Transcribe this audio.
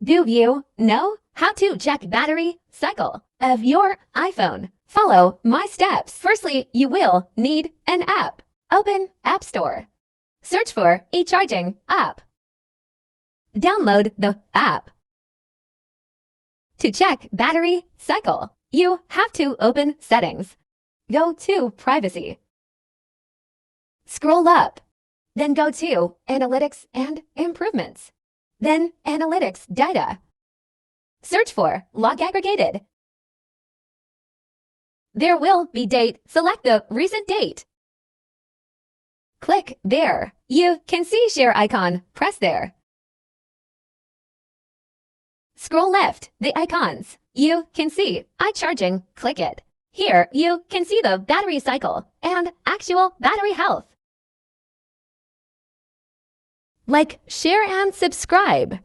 Do you know how to check battery cycle of your iPhone? Follow my steps. Firstly, you will need an app. Open App Store. Search for e-charging app. Download the app. To check battery cycle, you have to open Settings. Go to Privacy. Scroll up. Then go to Analytics and Improvements. Then Analytics Data. Search for Log Aggregated. There will be date. Select the recent date. Click there. You can see share icon. Press there. Scroll left. The icons. You can see iCharging. Click it. Here you can see the battery cycle and actual battery health. Like, share, and subscribe.